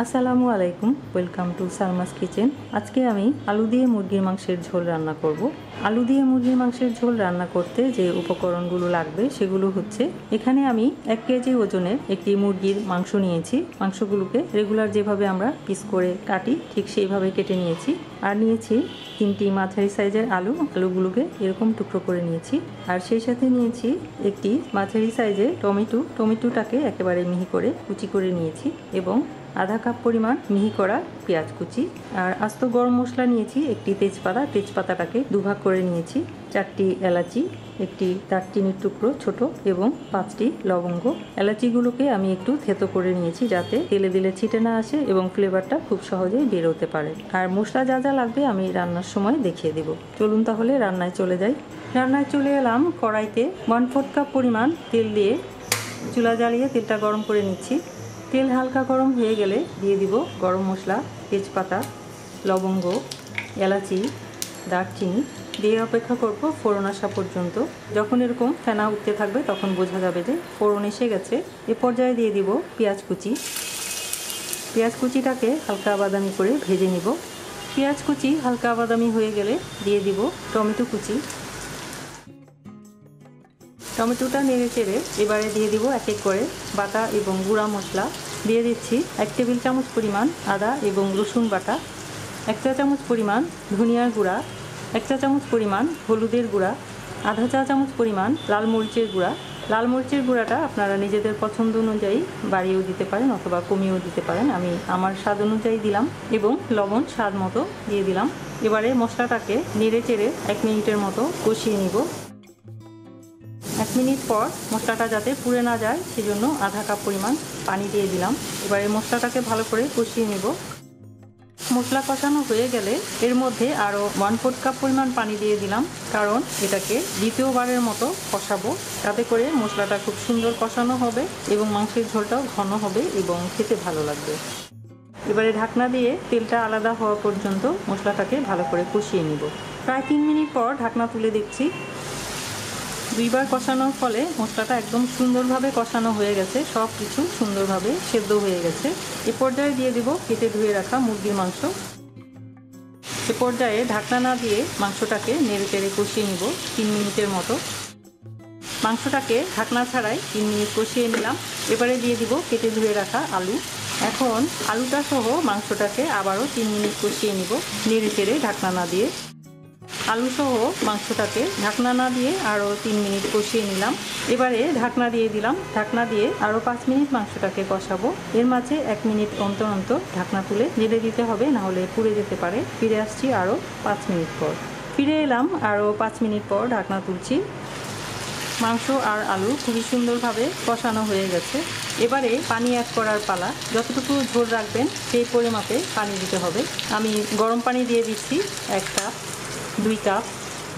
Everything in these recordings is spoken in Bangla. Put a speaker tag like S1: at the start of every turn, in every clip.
S1: আসসালামু আলাইকুম, ওয়েলকাম টু সালমাস কিচেন। আজকে আমি আলু দিয়ে মুরগির মাংসের ঝোল রান্না করব। আলু দিয়ে মুরগির মাংসের ঝোল রান্না করতে যে উপকরণগুলো লাগবে সেগুলো হচ্ছে, এখানে আমি 1 কেজি ওজনের একটি মুরগির মাংস নিয়েছি। মাংসগুলোকে রেগুলার যেভাবে আমরা পিস করে কাটি ঠিক সেইভাবে কেটে নিয়েছি। আর নিয়েছি 3টি মাঝারি সাইজের আলুগুলোকে এরকম টুকরো করে নিয়েছি। আর সেই সাথে নিয়েছি একটি মাঝারি সাইজের টমেটোটাকে একেবারে মিহি করে কুচি করে নিয়েছি এবং আধা কাপ পরিমাণ মিহি করা পেঁয়াজ কুচি। আর আস্ত গরম মশলা নিয়েছি একটি তেজপাতাটাকে দুভাগ করে নিয়েছি, 4টি এলাচি, একটি দারচিনির টুকরো ছোট এবং 5টি লবঙ্গ। এলাচিগুলোকে আমি একটু থেতো করে নিয়েছি যাতে তেলে দিলে ছিটে না আসে এবং ফ্লেভারটা খুব সহজেই বের হতে পারে। আর মশলা যা যা লাগবে আমি রান্নার সময় দেখিয়ে দেব। চলুন তাহলে রান্নায় চলে যাই। রান্নায় চলে এলাম। কড়াইতে 1/4 কাপ পরিমাণ তেল দিয়ে চুলা জ্বালিয়ে তেলটা গরম করে নিচ্ছি। তেল হালকা গরম হয়ে গেলে দিয়ে দিব গরম মশলা, তেজপাতা, লবঙ্গ, এলাচি, দারচিনি দিয়ে অপেক্ষা করব ফোড়ন আসা পর্যন্ত। যখন এরকম ফেনা উঠতে থাকবে তখন বোঝা যাবে যে ফোড়ন এসে গেছে। এ পর্যায়ে দিয়ে দিব পেঁয়াজ কুচিটাকে হালকা বাদামি করে ভেজে নিব। পেঁয়াজ কুচি হালকা বাদামি হয়ে গেলে দিয়ে দিব টমেটো কুচি। টমেটোটা নেড়ে চেড়ে এবারে দিয়ে দিব এক এক করে বাটা এবং গুঁড়া মশলা। দিয়ে দিচ্ছি 1 টেবিল চামচ পরিমাণ আদা এবং রসুন বাটা, 1 চা চামচ পরিমাণ ধনিয়ার গুঁড়া, 1 চা চামচ পরিমাণ হলুদের গুঁড়া, আধা চা চামচ পরিমাণ লাল মরিচের গুঁড়া। লাল মরিচের গুঁড়াটা আপনারা নিজেদের পছন্দ অনুযায়ী বাড়িয়েও দিতে পারেন অথবা কমিয়েও দিতে পারেন। আমি আমার স্বাদ অনুযায়ী দিলাম এবং লবণ স্বাদ মতো দিয়ে দিলাম। এবারে মশলাটাকে নেড়ে চেড়ে 1 মিনিটের মতো কষিয়ে নিব। 1 মিনিট পর মশলাটা যাতে পুড়ে না যায় সেজন্য আধা কাপ পরিমাণ পানি দিয়ে দিলাম। এবারে মশলাটাকে ভালো করে কষিয়ে নেব। মশলা কষানো হয়ে গেলে এর মধ্যে আরও 1/4 কাপ পরিমাণ পানি দিয়ে দিলাম, কারণ এটাকে দ্বিতীয়বারের মতো কষাবো। তাতে করে মশলাটা খুব সুন্দর কষানো হবে এবং মাংসের ঝোলটাও ঘন হবে এবং খেতে ভালো লাগবে। এবারে ঢাকনা দিয়ে তেলটা আলাদা হওয়া পর্যন্ত মশলাটাকে ভালো করে কষিয়ে নিব। প্রায় 3 মিনিট পর ঢাকনা তুলে দেখছি। 2 বার কষানোর ফলে মশলাটা একদম সুন্দরভাবে কষানো হয়ে গেছে, সব কিছু সুন্দরভাবে সেদ্ধ হয়ে গেছে। এ পর্যায়ে দিয়ে দেব কেটে ধুয়ে রাখা মুরগির মাংস। এ পর্যায়ে ঢাকনা না দিয়ে মাংসটাকে নেড়ে চেড়ে কষিয়ে নিব 3 মিনিটের মতো। মাংসটাকে ঢাকনা ছাড়াই 3 মিনিট কষিয়ে নিলাম। এবারে দিয়ে দিব কেটে ধুয়ে রাখা আলু। এখন আলুটা সহ মাংসটাকে আবারও 3 মিনিট কষিয়ে নিব নেড়ে চেড়ে ঢাকনা না দিয়ে। আলু সহ মাংসটাকে ঢাকনা না দিয়ে আরও 3 মিনিট কষিয়ে নিলাম। এবারে ঢাকনা দিয়ে দিলাম। ঢাকনা দিয়ে আরও 5 মিনিট মাংসটাকে কষাবো। এর মাঝে 1 মিনিট অন্তর অন্তর ঢাকনা তুলে নেড়ে দিতে হবে, না হলে পুড়ে যেতে পারে। ফিরে আসছি আরও 5 মিনিট পর। ফিরে এলাম আরও 5 মিনিট পর। ঢাকনা তুলছি। মাংস আর আলু খুবই সুন্দরভাবে কষানো হয়ে গেছে। এবারে পানি অ্যাড করার পালা। যতটুকু ঝোল রাখবেন সেই পরিমাপে পানি দিতে হবে। আমি গরম পানি দিয়ে দিচ্ছি 1 কাপ, 2 কাপ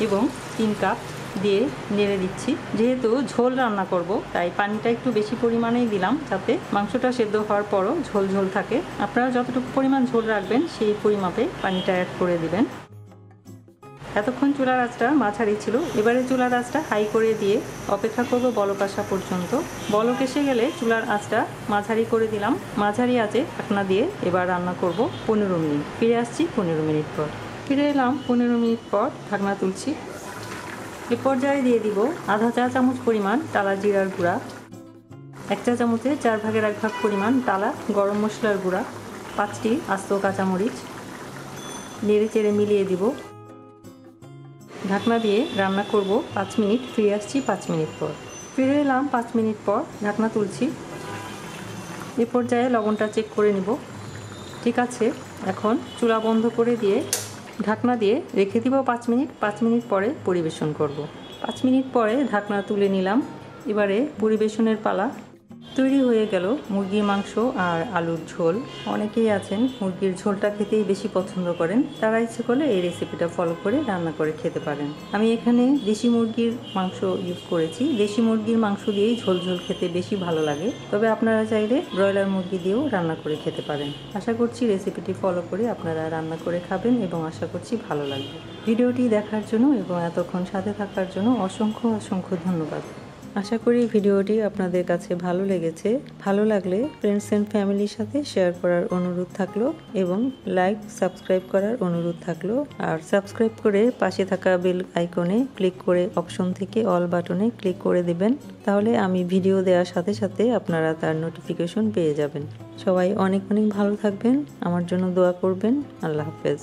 S1: এবং 3 কাপ দিয়ে নেড়ে দিচ্ছি। যেহেতু ঝোল রান্না করব তাই পানিটা একটু বেশি পরিমাণেই দিলাম, যাতে মাংসটা সেদ্ধ হওয়ার পরও ঝোল ঝোল থাকে। আপনারা যতটুকু পরিমাণ ঝোল রাখবেন সেই পরিমাপে পানিটা অ্যাড করে দিবেন। এতক্ষণ চুলার আঁচটা মাঝারি ছিল। এবারে চুলার আঁচটা হাই করে দিয়ে অপেক্ষা করব বলক আসা পর্যন্ত। বলক এসে গেলে চুলার আঁচটা মাঝারি করে দিলাম। মাঝারি আঁচে ঢাকনা দিয়ে এবার রান্না করব 15 মিনিট। ফিরে আসছি 15 মিনিট পর। ফিরে এলাম 15 মিনিট পর। ঢাকনা তুলছি। এ পর্যায়ে দিয়ে দিব আধা চা চামচ পরিমাণ টালা জিরার গুঁড়া, 1 চা চামচের 4 ভাগের 1 ভাগ পরিমাণ টালা গরম মশলার গুঁড়া, 5টি আস্ত কাঁচামরিচ। নেড়ে চেড়ে মিলিয়ে দিব। ঢাকনা দিয়ে রান্না করব 5 মিনিট। ফিরে আসছি 5 মিনিট পর। ফিরে এলাম 5 মিনিট পর। ঢাকনা তুলছি। এ পর্যায়ে লবণটা চেক করে নিব। ঠিক আছে। এখন চুলা বন্ধ করে দিয়ে ঢাকনা দিয়ে রেখে দিব 5 মিনিট। 5 মিনিট পরে পরিবেশন করব। 5 মিনিট পরে ঢাকনা তুলে নিলাম। এবারে পরিবেশনের পালা। তৈরি হয়ে গেল মুরগির মাংস আর আলুর ঝোল। অনেকেই আছেন মুরগির ঝোলটা খেতেই বেশি পছন্দ করেন, তারা ইচ্ছে করলে এই রেসিপিটা ফলো করে রান্না করে খেতে পারেন। আমি এখানে দেশি মুরগির মাংস ইউজ করেছি। দেশি মুরগির মাংস দিয়েই ঝোল ঝোল খেতে বেশি ভালো লাগে, তবে আপনারা চাইলে ব্রয়লার মুরগি দিয়েও রান্না করে খেতে পারেন। আশা করছি রেসিপিটি ফলো করে আপনারা রান্না করে খাবেন এবং আশা করছি ভালো লাগবে। ভিডিওটি দেখার জন্য এবং এতক্ষণ সাথে থাকার জন্য অসংখ্য অসংখ্য ধন্যবাদ। আশা করি ভিডিওটি আপনাদের কাছে ভালো লেগেছে। ভালো লাগলে ফ্রেন্ডস এন্ড ফ্যামিলির সাথে শেয়ার করার অনুরোধ থাকলো এবং লাইক সাবস্ক্রাইব করার অনুরোধ থাকলো। আর সাবস্ক্রাইব করে পাশে থাকা বেল আইকনে ক্লিক করে অপশন থেকে অল বাটনে ক্লিক করে দিবেন, তাহলে আমি ভিডিও দেওয়ার সাথে সাথে আপনারা তার নোটিফিকেশন পেয়ে যাবেন। সবাই অনেক অনেক ভালো থাকবেন, আমার জন্য দোয়া করবেন। আল্লাহ হাফেজ।